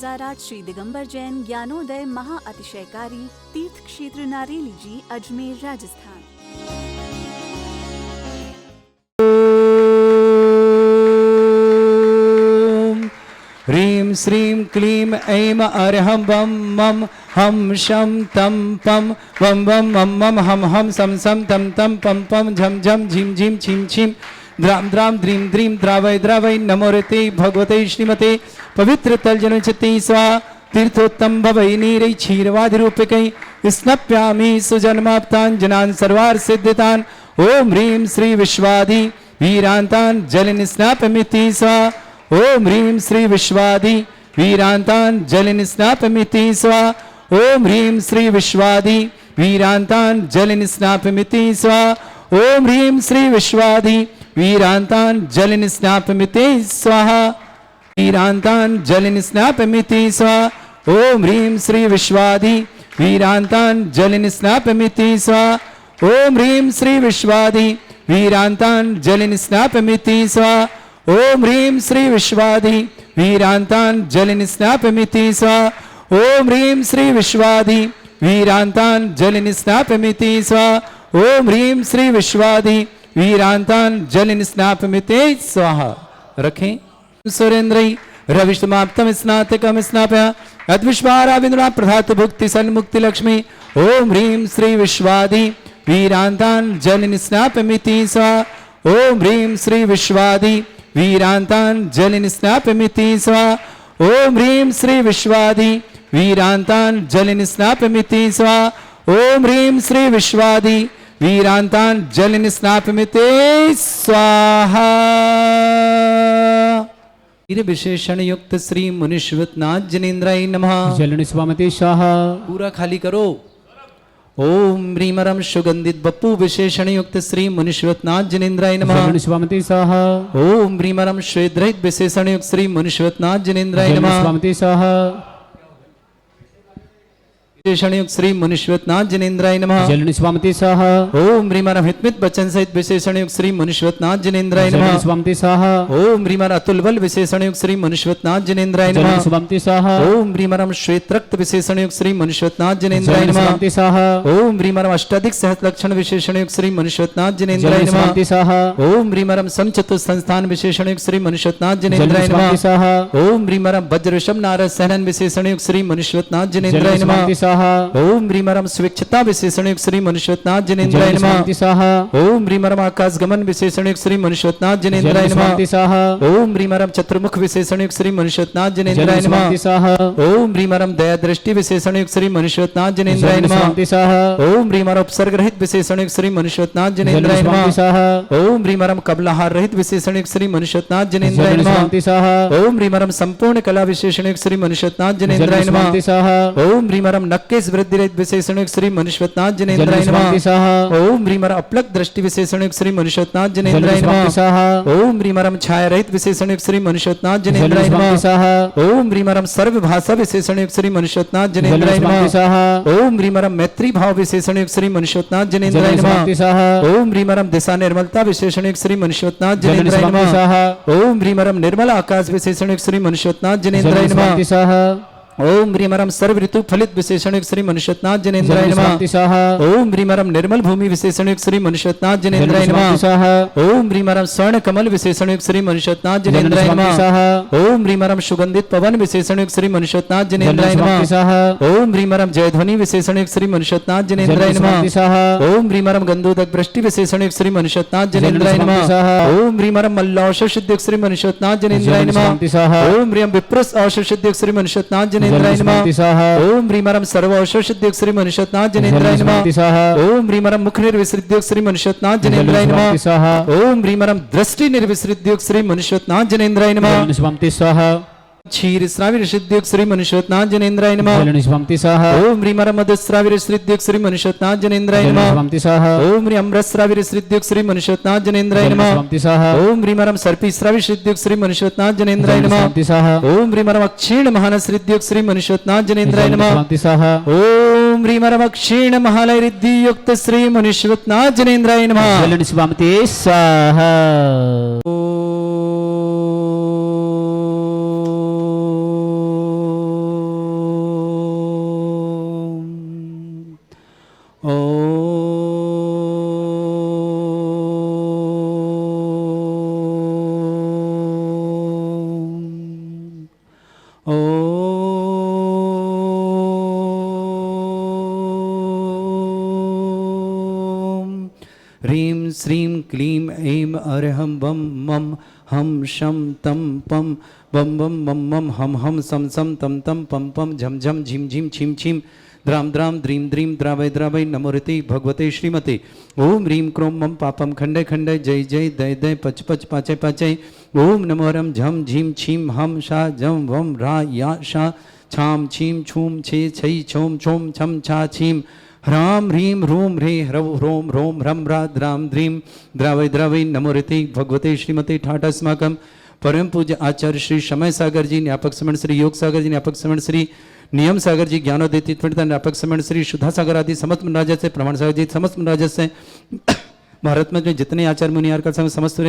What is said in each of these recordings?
2008 श्री दिगंबर जैन ज्ञानोदय महा अतिशयकारी तीर्थ क्षेत्र नारेली जी, अजमेर, राजस्थान। ह्रीं श्रीं क्लीं ऐं अरहं बम मम हम शम तम पम वम वम मम मम हम हम सम सम तम तम पम पम झम झम झिम झिम छिम छिम द्राम द्राम द्रीं द्रीं द्रावय द्रावय नमो रते भगवते श्रीमते पवित्र तलजनचित्ते स्वाहा तीर्थोत्तम भवै नीरै क्षीरवादिरूपकै स्नप्यामि सुजन्माप्तान् जनान् सर्वार्थ सिद्धितान्। ओम ह्रीं श्री विश्वादि वीरान्तान् जलनिस्नापमिति स्वाहा। ओम ह्रीं श्री विश्वादि वीरान्तान् जलनिस्नापमिति स्वाहा। ओम ह्रीं श्री विश्वादि वीरान्तान् जलनिस्नापमिति स्वाहा। ओम ह्रीं श्री विश्वादि वीरान्तान् जलनिस्नापमिति स्वाहा। वीरान्तान् जलनिस्नापमिति स्वाहा। ओम ह्रीं श्री विश्वादि वीरान्तान् जलनिस्नापमिति स्वाहा। ओम ह्रीं श्री विश्वादि वीरान्तान् जलनिस्नापमिति स्वाहा। ओम ह्रीं श्री विश्वादि वीरान्तान् जलनिस्नापमिति स्वाहा। ओम ह्रीं श्री विश्वादि वीरान्तान् जलनिस्नापमिति स्वाहा। ओम ह्रीं श्री विश्वादि वीरान्तान् जलनिस्नापमिति स्वाहा। रखें। सुरेन्द्रै रविष्टमाप्तम स्नातकम स्नापय अद्विश्वाराविंद्रा प्रधातु भुक्ति सन्मुक्ति लक्ष्मी। ओम ह्रीं श्री विश्वादि वीरान्तान् जलनिस्नापमिति स्वाहा। ओम ह्रीं श्री विश्वादि वीरान्तान् जलनिस्नापमिति स्वाहा। ओम ह्रीं श्री विश्वादि वीरान्तान् जलनिस्नापमिति स्वाहा। ओम ह्रीं श्री विश्वादि वीरान्तान् जलनिस्नापमिति स्वाहा। विशेषण युक्त श्री मुनीश्वरनाथ जनेन्द्राय नमः। जलनिस्वामते स्वाहा। पूरा खाली करो। ओम ह्रीमरम सुगंधित बप्पू विशेषण युक्त श्री मुनीश्वरनाथ जनेन्द्राय नमः। जलनिस्वामते स्वाहा। ओम ह्रीमरम श्वेद्रहित विशेषण युक्त श्री मुनीश्वरनाथ जनेन्द्राय नमः। जलनिस्वामते स्वाहा। विशेषण युक्त श्री मुनीश्वरनाथ जनेन्द्राय नमः। जलनिस्वामते स्वाहा। ओम ह्रीमरम हितमित बचन सहित विशेषण युक्त श्री मुनीश्वरनाथ जनेन्द्राय नमः। जलनिस्वामते स्वाहा। ओम ह्रीमर अतुल बल विशेषण युक्त श्री मुनीश्वरनाथ जनेन्द्राय नमः। जलनिस्वामते स्वाहा। ओम ह्रीमरम श्वेत रक्त विशेषण युक्त श्री मुनीश्वरनाथ जनेन्द्राय नमः। जलनिस्वामते स्वाहा। ओम ह्रीमरम अष्टाधिक सहस्र लक्षण विशेषण युक्त श्री मुनीश्वरनाथ जनेन्द्राय नमः। जलनिस्वामते स्वाहा। ओम ह्रीमरम समचतुर संस्थान विशेषण युक्त श्री मुनीश्वरनाथ जनेन्द्राय नमः। जलनिस्वामते स्वाहा। ओम ह्रीमरम वज्र ऋषभ नारद सहनन विशेषण युक्त श्री मुनीश्वरनाथ जनेन्द्राय नमः। जलनिस्वामते स्वाहा। ओम ह्रीमरम स्वेच्छता विशेषण युक्त श्री मुनीश्वरनाथ जनेन्द्राय नमः। जलनिस्वामते स्वाहा। ओम ह्रीमरम आकाश गमन विशेषण युक्त श्री मुनीश्वरनाथ जनेन्द्राय नमः। जलनिस्वामते स्वाहा। ओम ह्रीमरम चतुर्मुख विशेषण युक्त श्री मुनीश्वरनाथ जनेन्द्राय नमः। जलनिस्वामते स्वाहा। ओम ह्रीमरम दया दृष्टि विशेषण युक्त श्री मुनीश्वरनाथ जनेन्द्राय नमः। जलनिस्वामते स्वाहा। ओम ह्रीमरम उपसर्ग रहित विशेषण युक्त श्री मुनीश्वरनाथ जनेन्द्राय जलनिस्वामते नमः। स्वाहा। ओम ह्रीमरम कबलाहार रहित विशेषण युक्त श्री मुनीश्वरनाथ जनेन्द्राय नमः। जलनिस्वामते स्वाहा। ओम ह्रीमरम संपूर्ण कला विशेषण युक्त श्री मुनीश्वरनाथ जनेन्द्राय नमः। जलनिस्वामते स्वाहा। ओम ह्रीमरम नक्केश वृद्धि रहित विशेषण युक्त श्री मुनीश्वरनाथ जनेन्द्राय नमः। जलनिस्वामते स्वाहा। ओम ह्रीमरम अपलक दृष्टि विशेषण युक्त श्री मुनीश्वरनाथ जनेन्द्राय जलनिस्वामते नमः। स्वाहा। ओम ह्रीमरम छाया रहित विशेषण युक्त श्री मुनीश्वरनाथ जनेन्द्राय जलनिस्वामते नमः। स्वाहा। ओम ह्रीमरम सर्व भाषा विशेषण युक्त श्री मुनीश्वरनाथ जनेन्द्राय जलनिस्वामते नमः। स्वाहा। ओम ह्रीमरम मैत्री भाव विशेषण युक्त श्री मुनीश्वरनाथ जनेन्द्राय जलनिस्वामते नमः। स्वाहा। ओम ह्रीमरम दिशा निर्मलता विशेषण युक्त श्री मुनीश्वरनाथ जनेन्द्राय जलनिस्वामते नमः। स्वाहा। ओम ह्रीमरम निर्मल आकाश विशेषण युक्त श्री मुनीश्वरनाथ जनेन्द्राय नमः। जलनिस्वामते स्वाहा। ओम ह्रीमरम सर्व ऋतु फलित विशेषण युक्त श्री मुनीश्वरनाथ जनेन्द्राय नमः। जलनिस्वामते स्वाहा। ओम ह्रीमरम निर्मल भूमि विशेषण युक्त श्री मुनीश्वरनाथ जनेन्द्राय नमः। जलनिस्वामते स्वाहा। ओम ह्रीमरम स्वर्ण कमल विशेषण युक्त श्री मुनीश्वरनाथ जनेन्द्राय जलनिस्वामते नमः। स्वाहा। ओम ह्रीमरम सुगंधित पवन विशेषण युक्त श्री मुनीश्वरनाथ जनेन्द्राय जलनिस्वामते नमः। स्वाहा। ओम ह्रीमरम जयध्वनि विशेषण युक्त श्री मुनीश्वरनाथ जनेन्द्राय नमः। जलनिस्वामते स्वाहा। ओम ह्रीमरम गंधोदक वृष्टि विशेषण युक्त श्री मुनीश्वरनाथ जनेन्द्राय नमः। जलनिस्वामते स्वाहा। ओम ह्रीमरम मल्लौषध सिद्धि युक्त श्री मुनीश्वरनाथ जनेन्द्राय नमः। जलनिस्वामते स्वाहा। ओम ह्रीम विप्रस औषध सिद्धि युक्त श्री मुनीश्वरनाथ जनेन्द्राय नमः। जलनिस्वामते स्वाहा। ओम ह्रीमरम सर्व औषध सिद्धि युक्त श्री मुनीश्वरनाथ जनेन्द्राय नमः। जलनिस्वामते स्वाहा। ओम ह्रीमरम मुख निर्विसृत युक्त श्री मुनीश्वरनाथ जनेन्द्राय नमः। जलनिस्वामते स्वाहा। ओम ह्रीमरम दृष्टि निर्विसृत युक्त श्री मुनीश्वरनाथ जनेन्द्राय नमः। जलनिस्वामते स्वाहा। क्षीर श्राविर सिद्धि युक्त श्री मुनीश्वरनाथ जनेन्द्राय नमः। जलनिस्वामते स्वाहा। ओम ह्रीमरम मधुश्राविर सिद्धि युक्त श्री मुनीश्वरनाथ जनेन्द्राय नमः। जलनिस्वामते स्वाहा। ओम ह्रीम अमृतश्राविर सिद्धि युक्त श्री मुनीश्वरनाथ जनेन्द्राय नमः। जलनिस्वामते स्वाहा। ओम ह्रीमरम सर्पी श्राविर सिद्धि युक्त श्री मुनीश्वरनाथ जनेन्द्राय नमः। जलनिस्वामते स्वाहा। ओम ह्रीमरम अक्षीण महान सिद्धि युक्त श्री मुनीश्वरनाथ जनेन्द्राय नमः। जलनिस्वामते स्वाहा। ओम ह्रीमरम अक्षीण महालय रिद्धि युक्त श्री मुनीश्वरनाथ जनेन्द्राय नमः। जलनिस्वामते स्वाहा। ह्रीं श्रीं क्लीं ऐं अर्हं बम मम हम शम तम पम बम बम मम मम हम हम सम सम तम तम पम पम झम झम झिम झिम छिम छिम द्राम द्राम द्रीं द्रीं द्रावय द्रावय नमोरते भगवते श्रीमते ओम ह्रीं क्रोम मम पापम खंडय खंडय जय जय दय दय पच पच पाचय पाचय ओम नमोरम झम झीम छीम हम शा जम वम रा या शा छाम छीम छूम छे छई छोम छोम छम छा छीम ह्रां ह्रीं ह्रूं ह्रे ह्रव ह्रों ह्रों ह्रं ह्रा द्रां द्रीं द्रावय द्रावय नमोरते भगवते श्रीमते ठाठ अस्माकं परम पूज्य आचार्य श्री समय सागर जी, न्यापक समण श्री योग सागर जी, न्यापक समण श्री नियम सागर जी, ज्ञानोदय तीर्थपंडित, न्यापक समण श्री शुद्धा सागर आदि समस्त मनराज से, प्रमाण सागर जी समस्त मनराज से, भारत में जितने आचार्य मुनियार का समस्त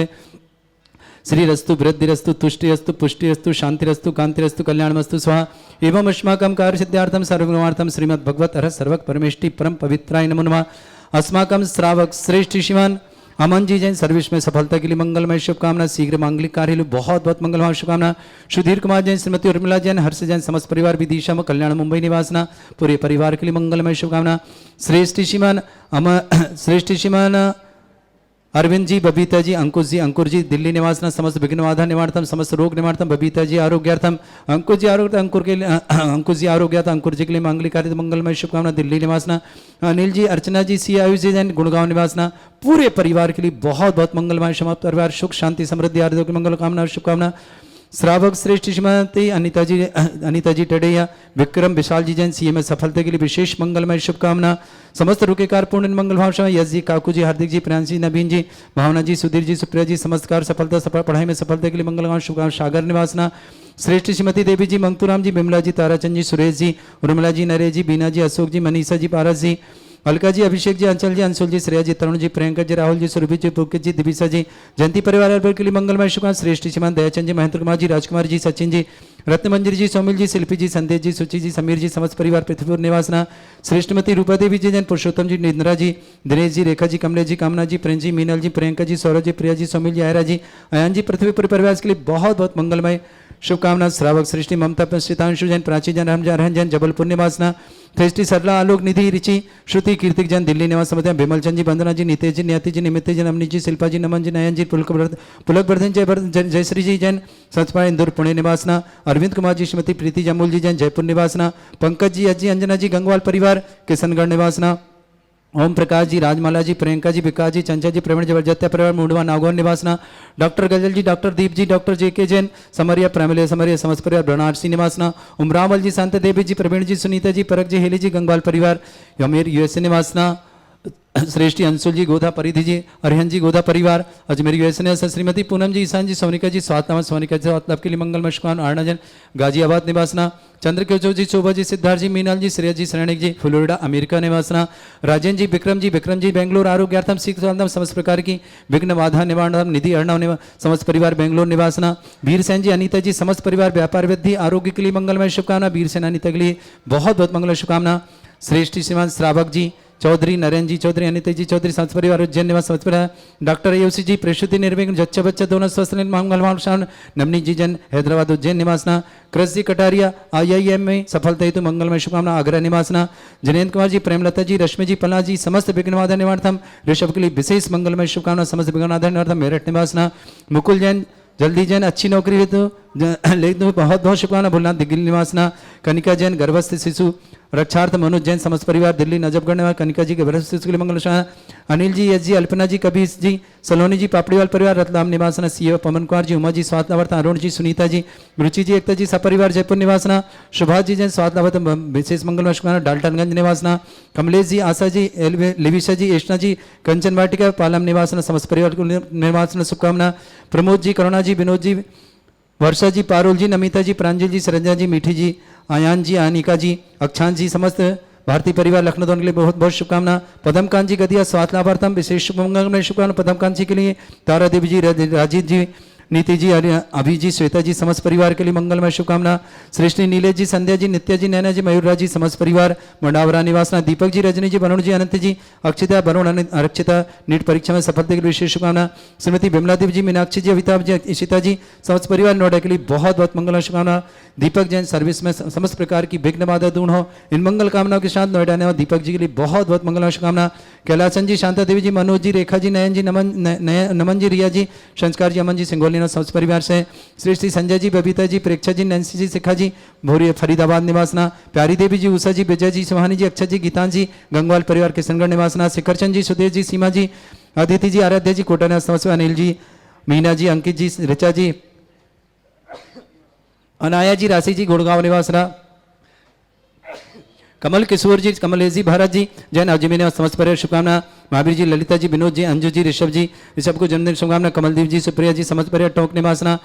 श्री रस्तु वृद्धिरस्तु तुष्टिरस्तु पुष्टिरस्तु शांतिरस्तु कांतिरस्तु कल्याणमस्तु स्वाहा एवं अस्माकं कार्य सिद्धार्थम सर्वगुणार्थम श्रीमद् भगवत अरह सर्वक परमेष्टि परम पवित्राय नमो नमः। अस्माकं श्रावक श्रेष्ठ श्रीमान अमन जी जैन सर्विस में सफलता के लिए मंगलमय शुभकामना, शीघ्र मांगलिक कार्य बहुत बहुत मंगलमय शुभकामना। सुधीर कुमार जैन, श्रीमती उर्मिला जैन, हर्ष जैन, समस्त परिवार विदिशा में कल्याण मुंबई निवासना, पूरे परिवार के लिए मंगलमय शुभकामना। श्रेष्ठ श्रीमान अरविंद जी, बबीता जी, अंकुश जी, अंकुर जी, दिल्ली निवासना, समस्त विघ्न बाधा निवारतम, समस्त रोग निवारतम, बबीता जी आरोग्यार्थम, अंकुश जी आरोग्य, अंकुर के लिए अंकुश जी आरोग्यार्थ, अंकुर जी के लिए मांगलिक कार्य मंगलमय शुभकामना, दिल्ली निवासना। अनिल जी, अर्चना जी, सी आयुष जी जैन, गुड़गांव निवासना, पूरे परिवार के लिए बहुत बहुत मंगलमय समाप्त परिवार सुख शांति समृद्धि आरोग्य मंगल कामना शुभकामना। श्रावक श्रेष्ठ श्रीमती अनिता जी टडेया, विक्रम विशाल जी जैन, सीए में सफलता के लिए विशेष मंगलमय शुभकामना। समस्त रुकेकार पूर्ण मंगल भाव यश जी, काकू जी, हार्दिक जी, प्रियांशी, नवीन जी, भावना जी, सुधीर जी, सुप्रिया जी, समस्त कार सफलता पढ़ाई में सफलता के लिए मंगल भाव शुभकामना। सागर निवासना, श्रेष्ठ श्रीमती देवी जी, मंगतूराम जी, बिमला जी, ताराचंद जी, सुरेश जी, उर्मिला जी, नरेश जी, बीना जी, अशोक जी, मनीषा जी, पारस जी, अलका जी, अभिषेक जी, अंचल जी, अंशुल जी, श्रेया जी, तरुण जी, प्रियंका जी, राहुल जी, सुरभि जी, पुलकित जी, दिविसा जी, जयंती परिवार के लिए मंगलमय शुभकामना। श्रेष्ठ श्रीमान दयाचंद जी, महेंद्र कुमार जी, राजकुमार जी, सचिन जी, रत्नमंजरी जी, सौमिल जी, शिल्पी जी, संदेश जी, सुचि जी, समीर जी, समस्त परिवार पृथ्वीपुर निवासना। श्रेष्ठमती रूपा देवी जी जैन, पुरुषोत्तम जी, निंद्रा जी, दिनेश जी, रेखा जी, कमलेश जी, कामना जी, प्रेम जी, मीनल जी, प्रियंका जी, सौरभ जी, प्रिया जी, सौमिल जी, आयरा जी, अयान जी, पृथ्वीपुर परिवार के लिए बहुत बहुत मंगलमय शुभकामना। श्रावक सृष्टि ममता श्वेतांशु जैन, प्राची जैन, रहन जैन, जबलपुर निवासना। थ्रेष्टि सरला, आलोक निधि, रिचि, श्रुति, कीर्तिक जैन, दिल्ली निवास समिति, बिमल चंद जी, वंदना जी, नितेश जी, न्याति जी, निमित जी, नमनी जी, शिल्पा जी, नमन जी, नयन जी, पुलक वर्धन जयश्री जी जैन, सचपा इंदौर पुणे निवासना। अरविंद कुमार जी, श्रीमती प्रीति जमुल जी जैन, जयपुर निवासना। पंकज जी, अजी, अंजना जी, गंगवाल परिवार, किशनगढ़ निवासना। ओम प्रकाश जी, राजमाला जी, प्रियंका जी, विकास जी, चंचल जी, प्रवीण जबरजत्या परिवार, मुंडवा, नागौर निवासना। डॉक्टर गजल जी, डॉक्टर दीप जी, डॉक्टर जेके जैन, समरिया, प्रेमलिया, समरिया, समस्त परिवार, बनारसी निवासना। उमरावल जी, शांत देवी जी, प्रवीण जी, सुनीता जी, परक जी, हेली जी, गंगवाल परिवार, यमेर यूएसए निवासना। श्रेष्ठी अंशुल जी, गोधा परिधि जी, अरिहन जी, गोधा परिवार, अजमेर यूएसए। श्रीमती पूनम जी, ईशान जी, सोनिका जी, स्वातनाम, सोनिका जी, स्वातलाभ के लिए मंगलमय शुभकामना। आर्णाजन, गाजियाबाद निवासना। चंद्रकेशव जी, शोभा जी, सिद्धार्थ जी, मीनाल जी, श्रेया जी, श्रेणिक जी, फ्लोरिडा, अमेरिका निवासना। राजेंद्र जी, विक्रम जी, बेंगलोर, आरोग्यार्थम, सीख स्वातम, समस्त प्रकार की विघ्न बाधा निवारण, निधि अर्णव, समस्त परिवार, बेंगलोर निवासना। वीर सेन जी, अनीता जी, समस्त परिवार, व्यापार वृद्धि, आरोग्य के लिए मंगलमय शुभकामना। वीर सेन अनीता के लिए बहुत बहुत मंगल शुभकामना। श्रेष्ठ श्रीमान श्रावक जी चौधरी, नरेंद्र जी चौधरी, अनिता जी चौधरी, समस्त परिवार, उज्जैन निवास, समस्त परिवार। डॉक्टर आयुषी जी, प्रसूति निर्विघ्न, जच्चा बच्चा दोनों स्वस्थ मंगल शान। नवनी जी जन, हैदराबाद, उज्जैन निवासना। कृष जी कटारिया, IIM में सफलता हेतु मंगलमय शुभकामना, आगरा निवासना। जनेन्द्र कुमार जी, प्रेमलता जी, रश्मि जी, पला जी, समस्त विघ्नबाधा निवार्थम, ऋषभ के लिए विशेष मंगलमय शुभकामना, समस्त विघ्नबाधा निवार्थम, मेरठ निवासना। मुकुल जैन, जल्दी जैन, अच्छी नौकरी हेतु लेकिन बहुत बहुत शुभकामना, भोलनाथ, दिल्ली निवासना। कनिका जैन, गर्भस्थ शिशु रक्षार्थ, मनोज जैन, समस्त परिवार, दिल्ली नजफगढ़ निवास। कनिका जी के गर्भस्थ शिशु के लिए मंगल शुभकामना। अनिल जी, यश जी, अल्पना जी, कबीर जी, सलोनी जी, पापड़ीवाल परिवार, रतलाम निवासना। सीए पवन कुमार जी, उमा जी, स्वातलावर्त, अरुण जी, सुनीता जी, रुचि जी, एकता जी, सपरिवार, जयपुर निवासना। सुभाष जी जैन, स्वातलावर्त, विशेष मंगलमय शुभकामना, डाल्टनगंज निवासना। कमलेश जी, आशा जी, लिविशा जी, एष्णा जी, कंचन वाटिका, पालम निवासना, समस्त परिवार को निवासना शुभकामना। प्रमोद जी, करुणा जी, विनोद जी, वर्षा जी, पारुल जी, नमिता जी, प्रांजल जी, सरंजा जी, मीठी जी, आयान जी, अनिका जी, अक्षांत जी, समस्त भारतीय परिवार, लखनऊ के लिए बहुत बहुत शुभकामना। पदमकांत जी, गदिया, स्वात लाभार्थम, विशेष मंगलमय शुभकामना पदमकांत जी के लिए। तारा देवी जी, राजीव जी, नीति जी, अभि जी, श्वेता जी, समस्त परिवार के लिए मंगलमय शुभकामना। श्रेष्ठी नीलेश जी, संध्या जी, नित्या जी, नैना जी, मयूरराज जी, समस्त परिवार, मंडावरा निवासना। दीपक जी, रजनी जी, वरुण जी, अनंत जी, अक्षिता, वरुण, अरक्षिता, नीट परीक्षा में सफलता के लिए विशेष शुभकामना। श्रीमती बिमला देवी जी, मीनाक्षी जी, अमिताभ जी, इशिता जी, समस्त परिवार, नोएडा के लिए बहुत बहुत मंगलमय शुभकामना। दीपक जैन सर्विस में समस्त प्रकार की विघ्न बाधा दूर हो। इन मंगल कामनाओं के साथ नोएडा ने दीपक जी के लिए बहुत बहुत मंगल शुभकामना। कैलासन जी, शांता देवी जी, मनोज जी, रेखा जी, नयन जी, नमन जी, रिया जी, संस्कार जी, अमन जी, सिंगोली समस्त परिवार से श्री श्री संजय जी, बबीता जी, प्रेक्षा जी, नैन्सी जी, शिखा जी, भोरी फरीदाबाद निवासना, प्यारी देवी जी, उषा जी, विजय जी, सुहानी जी, अक्षय जी, गीतान जी, गंगवाल परिवार किशनगढ़ निवासना, शिखरचंद जी, सुदेश जी, सीमा जी, अदिति जी, आराध्य जी, कोटा समस्त, अनिल जी, मीना जी, अंकित जी, ऋचा जी, अनाया जी, राशि जी, गुड़गांव निवासना, कमल किशोर जी, कमलेश जी, भारत जी, जैन अजमेर समस्त परिवार शुभकामना। महावीर जी, ललिता जी, विनोद जी, अंजू जी, ऋषभ को जन्मदिन शुभकामना। कमलदीप जी, सुप्रिया जी, समस्त परिवार टोंक निवासना,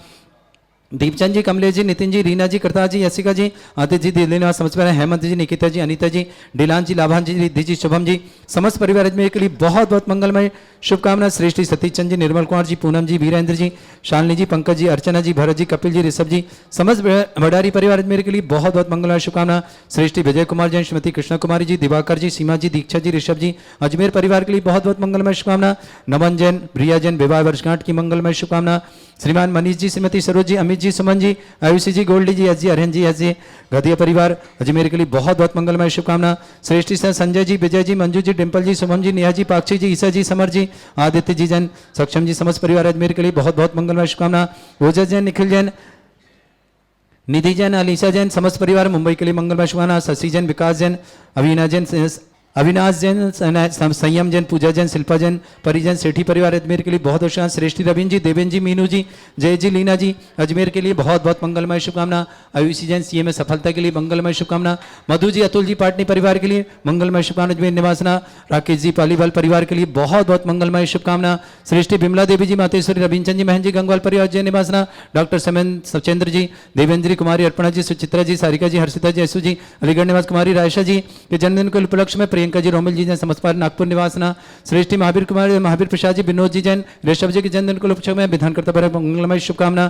दीपचंद जी, कमलेश जी, नितिन जी, रीना जी, करतार जी, यशिका जी, आदित्य जी, दिल्ली निवास समस्त परिवार, हेमंत जी, निकिता जी, अनीता जी, डिलान जी, लाभान जी, रिद्धि जी, शुभम जी, समस्त परिवार अजमेर के लिए बहुत बहुत मंगलमय शुभकामना। श्रेष्ठी सतीश चंद जी, निर्मल कुमार जी, पूनम जी, वीरेंद्र जी, शालिनी जी, पंकज जी, अर्चना जी, भरत जी, कपिल जी, ऋषभ जी, समस्त भंडारी परिवार अजमेर के लिए बहुत बहुत मंगलमय शुभकामना। श्रेष्ठी विजय कुमार जैन, श्रीमती कृष्ण कुमारी जी, दिवाकर जी, सीमा जी, दीक्षा जी, ऋषभ जी, अजमेर परिवार के लिए बहुत बहुत मंगलमय शुभकामना। नमन जैन, प्रिया जैन, विवाह वर्षगांठ की मंगलमय शुभकामना। श्रीमान मनीष जी, श्रीमती सरोज जी, अमित जी, सुमन जी, आयुषी जी, गोल्डी जी, एस जी, अरहन जी, एस जी, गदिया परिवार अजमेर के लिए बहुत बहुत मंगलमय शुभकामना। श्रेष्ठी से संजय जी, विजय जी, मंजू जी, डिम्पल जी, सुमन जी, नेहा जी, पाक्षी जी, ईसा जी, समर जी, आदित्य जी जैन, सक्षम जी, समस्त परिवार अजमेर के लिए बहुत बहुत मंगलमय शुभकामना। ओजस जैन, निखिल जैन, निधि जैन, अलीसा जैन, समस्त परिवार मुंबई के लिए मंगलमय शुभकामना। शशि जैन, विकास जैन, अविनाश जैन, संयम जैन, पूजा जैन, शिल्पा जैन, परिजन, सेठी परिवार अजमेर के लिए बहुत बहुत। श्रेष्ठी रविंद्र जी, देवेंद्र जी, मीनू जी, जय जी, लीना जी, अजमेर के लिए बहुत बहुत मंगलमय शुभकामना। आयुषी जैन, सीए में सफलता के लिए मंगलमय शुभकामना। मधु जी, अतुल जी, पाटनी परिवार के लिए मंगलमय शुभकामना। अजमेर निवासना, राकेश जी, पालीवाल परिवार के लिए बहुत बहुत मंगलमय शुभकामना। श्रेष्ठी बिमला देवी जी, मातेश्वरी, रविंचंद जी, महन जी, गंगवाल परिवार जय निवासना, डॉक्टर सचेंद्र जी, देवेंद्र जी, कुमारी अर्पणा जी, सुचित्रा जी, सारिका जी, हर्षिता जी, यशु जी, अलीगढ़ निवास कुमारी रायशा जी के जन्मदिन के उपलक्ष्य में प्रियंका जी, रोमिल जी जैन, समस्त नागपुर निवासना। श्रेष्ठी महावीर कुमार, महावीर प्रसाद जी, विनोद जी जैन, ऋषभ जी के जन्मदिन के उपलक्ष्य में विधानकर्ता पर मंगलमय शुभकामना।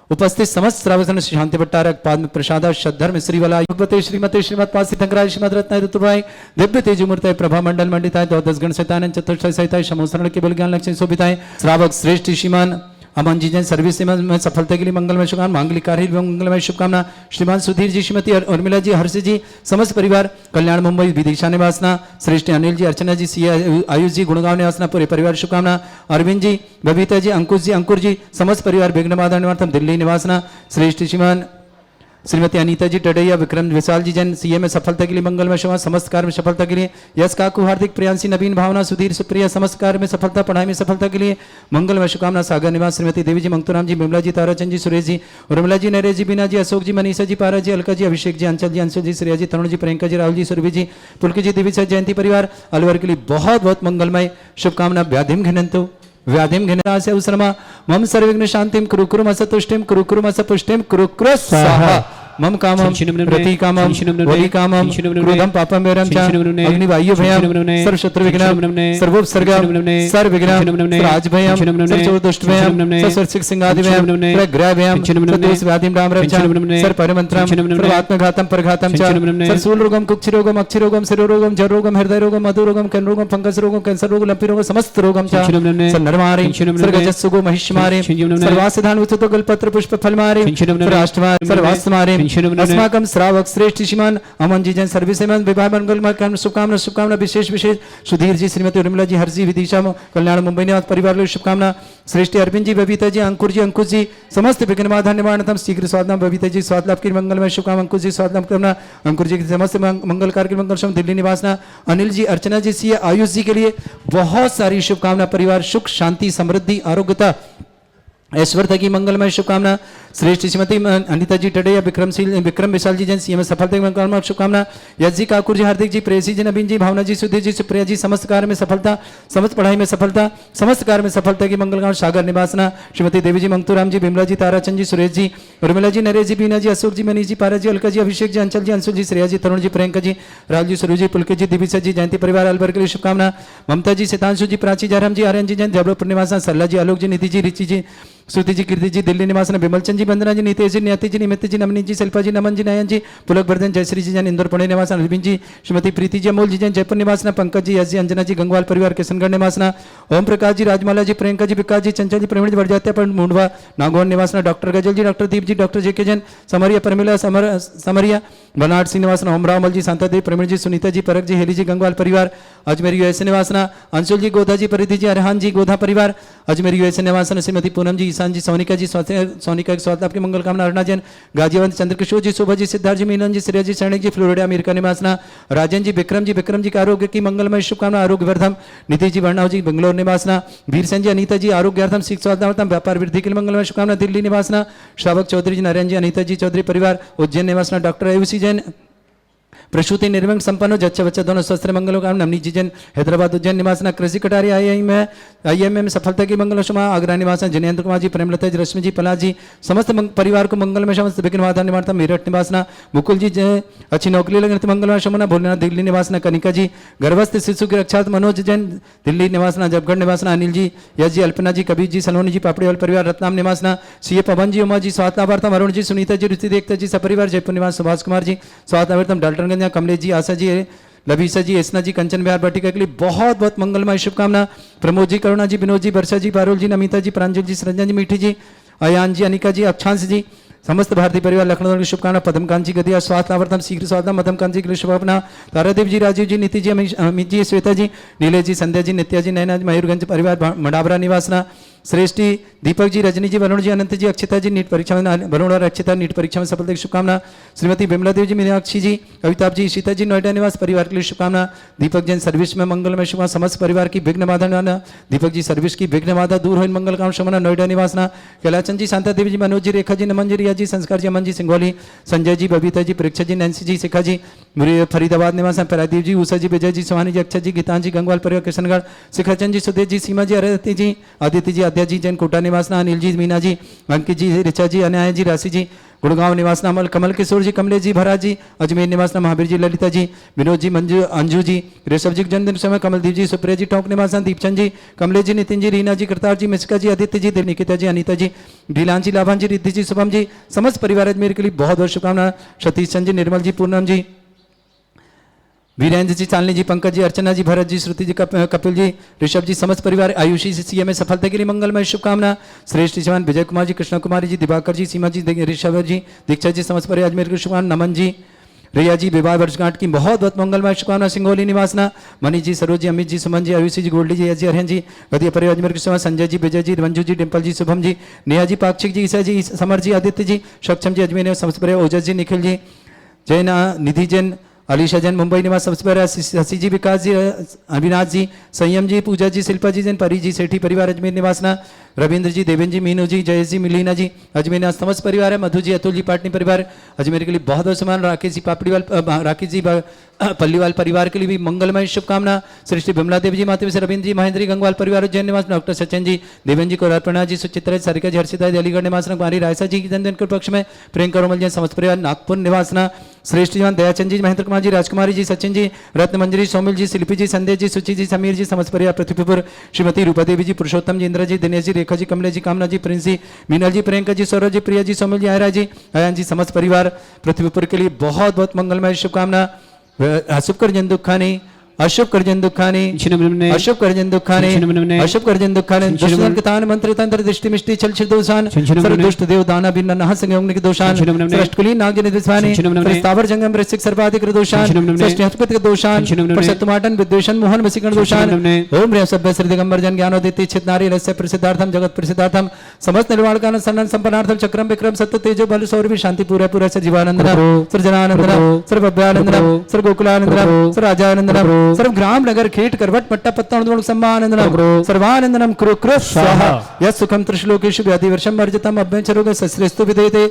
उपस्थित समस्त श्रावण शांति भट्टारक, पाद प्रसाद, श्रद्धर्म श्रीवाला, युगपते श्रीमते श्रीमद पाद सिद्धंकराय, श्रीमद रत्नाय ऋतुराय, दिव्य तेजमूर्ताय, प्रभा मंडल मंडिताय, द्वादश गण सहितानंद चतुर्थ सहिताय, समोसरण के बल ज्ञान लक्ष्मी शोभिताय, श्रावक श्रेष्ठ श्रीमान अमन जी जैन, सर्विस में सफलता के लिए मंगलमय शुभकामना। मांगलिक कार्य मंगलमय शुभकामना। श्रीमान सुधीर जी, श्रीमती उर्मिला जी, हर्ष जी, समस्त परिवार कल्याण मुंबई विदिशा निवासना। श्रेष्ठ अनिल जी, अर्चना जी, सी आयुष जी, गुड़गांव निवासना, पूरे परिवार शुभकामना। अरविंद जी, बबीता जी, अंकुर जी, समस्त परिवार विघ्न बाधा निवारण दिल्ली निवासना। श्रेष्ठ श्रीमान श्रीमती अनीता जी, टडैया, विक्रम विशाल जी जैन, सीए में सफलता के लिए मंगलमय शुभकामना। समस्त कार्य में सफलता के लिए यश काकू, हार्दिक, प्रियांशी, नवीन, भावना, सुधीर, सुप्रिया, समस्त कार्य में सफलता, पढ़ाई में सफलता के लिए मंगलमय शुभकामना। सागर निवास श्रीमती देवी जी, मंगतूराम जी, बिमला जी, ताराचंद जी, सुरेश जी, उर्मिला जी, नरेश जी, बीना जी, अशोक जी, मनीषा जी, पारा जी, अलका जी, अभिषेक जी, अंचल जी, अंशु जी, श्रेया जी, तरुण जी, प्रियंका जी, राहुल जी, सुरभि जी, पुलकी जी, दिव्य जयंती परिवार अलवर के लिए बहुत बहुत मंगलमय शुभकामना। व्याधिम घिनंतु व्याधिम घिनास्य उस्रमा मम सर्वविघ्न शांतिम कुरुकुरुम असतुष्टिम कुरुकुरुम असपुष्टिम कुरुकुरु स्वाहा। मम कामम रति कामम वली कामम क्रोधम पापम वेरम च अग्निवायु भयम सर्व शत्रु विघ्नम सर्वोपसर्गम सर्व विघ्नम राज भयम सर्व चोर दुष्ट भयम सर्व शिख सिंहादि भयम प्रग्रह भयम सर्वदोष व्याधिम राम रम च सर्व परमंत्रम सर्व आत्मघातम परघातम च सर्व शूल रोगम कुक्षि रोगम अक्षि रोगम शिरो रोगम जर रोगम हृदय रोगम मधु रोगम कर्ण रोगम फंगस रोगम कैंसर रोग लंपी रोग समस्त रोगम च सर्व नरमारे सर्व गजस्सुगो महिष्मारे सर्वासिधान उचितो गलपत्र पुष्प फल मारे सर्वाष्टमारे सर्वास्तमारे अस्माकं श्रावक श्रेष्ठ श्रीमान अमन जी जैन, सर्विस में विवाह मंगल शुभकामना शुभकामना। विशेष विशेष सुधीर जी, श्रीमती उर्मिला जी, हर्ष जी, विदिशा, कल्याण मुंबई निवास परिवार को शुभकामना। श्रेष्ठ अरविंद जी, बबीता जी, अंकुर जी, अंकुश जी, समस्त विघ्न बाधा निवारणतम शीघ्र स्वादनाम। बबीता जी, स्वाद लाभ की मंगलमय शुभकामना। अंकुश जी, स्वाद लाभ करना। अंकुर जी, समस्त मंगल कार्य मंगल शुभ दिल्ली निवासना। अनिल जी, अर्चना जी, सी आयुष जी के लिए बहुत सारी शुभकामना। परिवार सुख शांति समृद्धि आरोग्यता ऐश्वर्य की मंगलमय शुभकामना। श्रेष्ठ श्रीमती अनिता जी, टडैया, विक्रम विशाल जी जैन, सीएम सफलता की मंगलमय शुभकामना। यश जी, काकुर जी, हार्दिक जी, प्रेयसी जी, नवीन जी, भावना जी, सुधीर जी, सुप्रिया जी, समस्त कार्य में सफलता, समस्त पढ़ाई में सफलता, समस्त कार्य में सफलता की मंगलकामना। सागर निवासना। श्रीमती देवी जी, मंगतूराम जी, बिमला जी, ताराचंद जी, सुरेश जी, उर्मिला जी, नरेश जी, बीना जी, अशोक जी, मनीष जी, पारा जी, अलका जी, अभिषेक जी, अंचल जी, अंशु जी, श्रेया जी, तरुण जी, प्रियंका जी, राहुल जी, सुरु जी, पुलके जी, दिविसा जी, जयंती परिवार अलवर के लिए शुभकामना। ममता जी, सितांशु जी, प्राची, जयराम जी, आर्यन जी जैन, जबलपुर निवासना। सल्ला जी, आलोक जी, निधि जी, रिचि जी, श्रुति जी, कीर्ति जी, दिल्ली निवासना। विमलचंद जी, वंदना जी, नीतेश जी, न्यति जी, निमित जी, नमनी जी, शिल्पा जी, नमन जी, नयन जी, पुलक वर्धन, जयश्री जी जैन, इंदौर पुणे निवासना, अरविंद जी, श्रीमती प्रीति जी, अमोल जी जैन, जयपुर निवासना, पंकज जी, यश जी, अंजना जी, गंगवाल परिवार, किशनगढ़ निवासना, ओम प्रकाश जी, राजमाला जी, प्रियंका जी, विकास जी, चंचल जी, प्रवीण जी, वर्जात्या पर मुंडवा, नागौन निवासना, डॉक्टर गजल जी, डॉक्टर दीप जी, डॉक्टर जेके जैन, समरिया परमिला समरिया, बनाट सी निवासना, ओम रामल जी, शांता देवी, प्रवीण जी, सुनीता जी, परक जी, हेली जी, गंगवाल परिवार, अजमेर यूएसए निवासना, अंशुल जी, गोधा जी, परिधि जी, अरहान जी, गोधा परिवार, अजमेर यूएसए निवासना, श्रीमती पूनम जी, ईशान जी, सोनिका जी, सोनिका के स्वागत आपकी मंगल कामना, अरुणा जैन, गाजियाबाद, चंद्रकिशोर जी, शोभा जी, सिद्धार्थ जी, मीनन जी, श्रेया जी, सैनिक जी, फ्लोरिडा अमेरिका निवासना, राजन जी, विक्रम जी के आरोग्य की मंगलमय शुभकामना, आरोग्य वर्धम, नीति जी, वर्णाव जी, बेंगलोर निवासना, वीरसेन जी, अनीता जी, आरोग्यार्थम, शिक्षा स्वास्थ्यार्थम, व्यापार वृद्धि के लिए मंगलमय शुभकामना, दिल्ली निवासना, श्रावक चौधरी जी, नारायण जी, अनीता जी, चौधरी परिवार, उज्जैन निवासना, डॉक्टर आयुषी जैन, प्रसूति निर्विघ्न संपन्न हो, जच्चा बच्चा दोनों स्वस्थ मंगलों का, नवनीत जी जैन, हैदराबाद उज्जैन निवासना, कृषि कटारी IIM में सफलता की मंगल शुभा, आगरा निवासना, जिनेन्द्र कुमार जी, प्रेमलता जी, रश्मि जी, पलाश जी, समस्त परिवार को मंगलमय समस्त विघ्न बाधा निवारता, मेरठ निवासना, मुकुल जी जय, अच्छी नौकरी लगने मंगलमय शमना, भोलेनाथ दिल्ली निवासना, कनिका जी, गर्भस्थ शिशु की रक्षा, मनोज जैन, दिल्ली निवासना, जबगढ़ निवासना, अनिल जी, यश जी, अल्पना जी, कबीर जी, सलोनी जी, पापड़ीवाल परिवार, रत्नाम निवासना, सीए पवन जी, उमा जी, स्वास्थ्यार्थम, अरुण जी, सुनीता जी, रुचि देखता जी, सपरिवार, जयपुर निवास, सुभाष कुमार जी, स्वास्थ्यार्थम, डाल्टनगंज, कमलेश जी, आशा जी, लभीसा जी, एसना जी, कंचन बिहार बटिका के लिए बहुत बहुत मंगलमय शुभकामना, प्रमोद जी, करुणा जी, विनोद जी, वर्षा जी, पारुल जी, नमिता जी, प्रांजल जी, सृंजन जी, मीठी जी, अयान जी, अनिका जी, अक्षांश जी, समस्त भारतीय परिवार लखनऊ की शुभकामना, पद्मकांत जी, गदिया स्वास्थ्यार्थम, शीघ्र स्वास्थ्य, मदमकांत जी के लिए शुभकामना, तारादेव जी, राजीव जी, नीति जी, अमित जी, श्वेता जी, नीलेश जी, संध्या जी, नित्या जी, नैना जी, मयूरगंज परिवार, मडाबरा निवासना, श्रेष्ठी, दीपक जी, रजनी जी, वरुण जी, अनंत जी, अक्षिता जी, नीट परीक्षा में, वरुण और अक्षिता नीट परीक्षा में सफलता की शुभकामना, श्रीमती बिमला देव जी, मीनाक्षी जी, कविताब जी, सीता जी, नोएडा निवास परिवार के लिए शुभकामना, दीपक जैन सर्विस में मंगलमय शुभकामना, समस्त परिवार की विघ्न बाधा, दीपक जी सर्विस की विघ्न बाधा दूर हो, मंगल काम शुभकामना, नोएडा निवासना, कैलाचंद जी, शांता देवी जी, मनोज जी, रेखा जी, नमन जी, रिया जी, संस्कार जी, अमन जी, सिंगोली, संजय जी, बबीता जी, परीक्षा जी, नैन्सी जी, शिखा जी, फरीदाबाद निवासन, परादीप जी, उषा जी, विजय जी, सोहानी जी, अक्षय जी, गीतांजी, गंगवाल परिवार, किशनगढ़, शिखरचंद जी, सुदेश जी, सीमा जी, आदित्य जी, आद्या जी, जैन कोटा निवासना, अनिल जी, मीना जी, अंकित जी, ऋचा जी, अनाया जी, राशि जी, गुड़गांव निवासना, अमल कमल किशोर जी, कमलेश जी, भराज जी, अजमेर निवासना, महावीर जी, ललिता जी, विनोद जी, मंजू, अंजू जी, ऋषभ जी, जन्मदिन समय, कमलदीप जी, सुप्रिया जी, टोंक निवासना, दीपचंद जी, कमलेश जी, नितिन जी, रीना जी, करतार जी, मिश्का जी, आदित्य जी, निकिता जी, अनीता जी, ढीलान जी, लाभान जी, रिद्धि जी, शुभम जी, समस्त परिवार अजमेर के लिए बहुत बहुत शुभकामना, सतीश चंद जी, निर्मल जी, पूर्णम जी, वीरेंद्र जी, चालनी जी, पंकज जी, अर्चना जी, भरत जी, श्रुति जी, कपिल जी, ऋषभ जी, समस्त परिवार, आयुषी सीए में सफलता के लिए मंगलमय शुभकामना, श्रेष्ठ जवान, विजय कुमार जी, कृष्ण कुमारी जी, दिवाकर जी, सीमा जी, ऋषभ जी, दीक्षा जी, समस्त परिवार अजमेर की शुभकामना, नमन जी, रिया जी, विवाह वर्षगांठ की बहुत बहुत मंगलमय शुभकामना, सिंगोली निवासना, मनीष जी, सरोज जी, अमित जी, सुमन जी, आयुषी जी, गोल्डी जी, जी, हरियन जी, गदिया परिवार अजमेर की शुभकामना, संजय जी, विजय जी, रंजू जी, डिम्पल जी, शुभम जी, नेहा जी, पाक्षिक जी, ईसा जी, समर जी, आदित्य जी, सक्षम जी, अजमेर समस्त परिवार, ओजस जी, निखिल जी, जैन, निधि जैन, अलीशा जैन, मुंबई निवास, सबसे पहले शशि जी, विकास जी, अविनाश जी, संयम जी, पूजा जी, शिल्पा जी, जैन, परी जी, सेठी परिवार अजमेर निवासना, रविंद्र जी, देवेंद्र जी, मीनू जी, जयेश जी, मिलीना जी, अजमेर निवास समस्त परिवार है, मधु जी, अतुल जी, पाटनी परिवार अजमेर के लिए बहुत बहुत सम्मान, राकेश जी, पापड़ीवाल, राकेश जी, पल्लीवाल परिवार के लिए भी मंगलमय शुभकामना, सृष्टि बिमला देवी जी, माता से रविंद्र जी, महेंद्र जी, गंगवाल परिवार उज्जैन निवास, डॉक्टर सचिन जी, देवेंद्र जी, कोरारपणा जी, सुचित्रा, सारिका जी, हर्षिता जी, अलीगढ़ निवासना, कुमारी रायसा जी की जन्मदिन के पक्ष में, प्रियंका रोमल जी, समस्त परिवार नागपुर निवासना, श्रेष्ठ जवान, दयाचंद जी, महेंद्र कुमार जी, राजकुमारी जी, सचिन जी, रत्न मंजरी, सोमिल जी, शिल्पी जी, संदेश जी, सुचि जी, समीर जी, समस्त परिवार पृथ्वीपुर, श्रीमती रूपा देवी जी, पुरुषोत्तम जी, इंद्र जी, दिनेश जी, रेखा जी, कमलेश जी, कामना जी, प्रिंस जी, मीनल जी, प्रियंका जी, सौरभ जी, प्रिया जी, सोमिल जी, आयरा जी, अयान जी, समस्त परिवार पृथ्वीपुर के लिए बहुत बहुत मंगलमय शुभकामना, अशुभ कर्जन दुखानी, अशुभ कर्जन दुखानी, अशुभ कर्जन दुखानी, अशुभ कर्जन दुखानी, दुष्टन कतान मंत्र तंत्र दृष्टि मिष्टि छल छिल दोषान, सर्व दुष्ट देव दाना बिन्ना नह संयोग के दोषान, सृष्टकुली नाग जन दिस्वानी, प्रस्तावर जंगम वृश्चिक सर्वाधिक दोषान, सृष्टि हत्पत के दोषान, प्रसत्तमाटन विद्वेषण मोहन वसीकरण दोषान, ओम रे सभ्य श्री दिगंबर जन ज्ञानोदिति चित नारी रस्य प्रसिद्धार्थम जगत प्रसिद्धार्थम, समस्त निर्वाण काल सन्नन संपन्नार्थम चक्रम विक्रम सत्य तेजो बल सौरभि शांति पूरा पूरा से जीवानंदनम, सृजनानंदनम, सर्वभव्यानंदनम, सर्वगोकुलानंदनम, सर्वराजानंदनम, सर्व ग्राम नगर खेट करवट पट्टा पत्ता सम्मानंदनम, सर्वानंदनम कुरु कुरु स्वाहा, यत् सुखम त्रिश्लोकेषु व्याधिवर्षम वर्जितम अभ्यंचरोग सस्रेस्तु विदेते,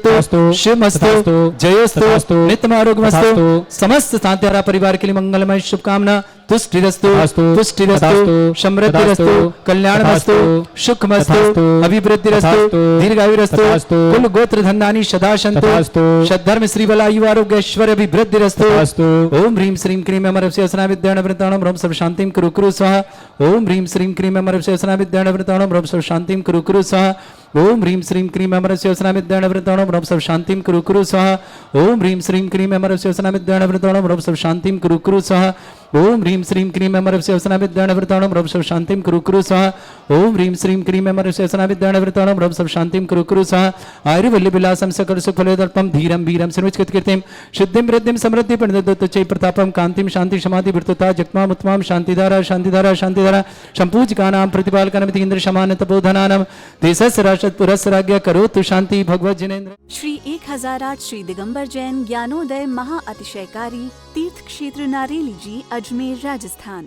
शिवमस्तु, जयोस्तु, नित्यम आरोग्यमस्तु, समस्त शांतिहारा परिवार के लिए मंगलमय शुभकामना, तुष्टिरस्तु तथास्तु, पुष्टिरस्तु तथास्तु, समृद्धिरस्तु तथास्तु, कल्याणमस्तु तथास्तु, सुखमस्तु तथास्तु, अभिवृद्धिरस्तु तथास्तु, दीर्घायुरस्तु तथास्तु, कुल गोत्र धन्यानि सदा सन्तु तथास्तु, सद्धर्म श्री बल आयु आरोग्य ऐश्वर्य अभिवृद्धिरस्तु तथास्तु, ओम ह्रीं श्रीं क्रीं अमरस्यसना विद्याण वृताणं ह्रं सर्व शांतिं कुरु कुरु स्वाहा ओम ह्रीं श्रीं क्रीं अमरस्यसना विद्याण वृताणं ह्रं सर्व शांतिं कुरु कुरु स्वाहा ओम ह्रीं श्रीं क्रीं अमरस्यसना विद्याण वृताणं ह्रं सर्व शांतिं कुरु कुरु स्वाहा ओम ह्रीं श्रीं क्रीं अमरस्यसना विद्याण वृताणं ह्रं सर्व शांतिं कुरु कुरु स्वाहा ओम ह्रीं श्रीं क्रीं अमरस्यसना विद्याण वृताणं ह्रं सर्व शांतिं कुरु कुरु स्वाहा ओम ह्रीं श्रीं क्रीं अमरस्यसना विद्याण वृताणं ह्रं सर्व शांतिं कुरु कुरु स्वाहा आयुर्वल्ली विलासं सकल सुखफलदर्पं धीरं वीरं सर्वोच्चकृत्यं सिद्धिं वृद्धिं समृद्धि परिणतोच्चै प्रतापं कांतिं शांति समाधि वृत्तता जगमाम उत्तमां शांतिधारा शांतिधारा शांतिधारा संपूजकानां प्रतिपालकानां इंद्र समान तपोधनानां देशस्य राष्ट्रपुरस्य राज्ञ करोतु शांति भगवत जिनेन्द्र। श्री 1008 श्री दिगंबर जैन ज्ञानोदय महाअतिशयकारी तीर्थ क्षेत्र नारेली जी, अजमेर, राजस्थान।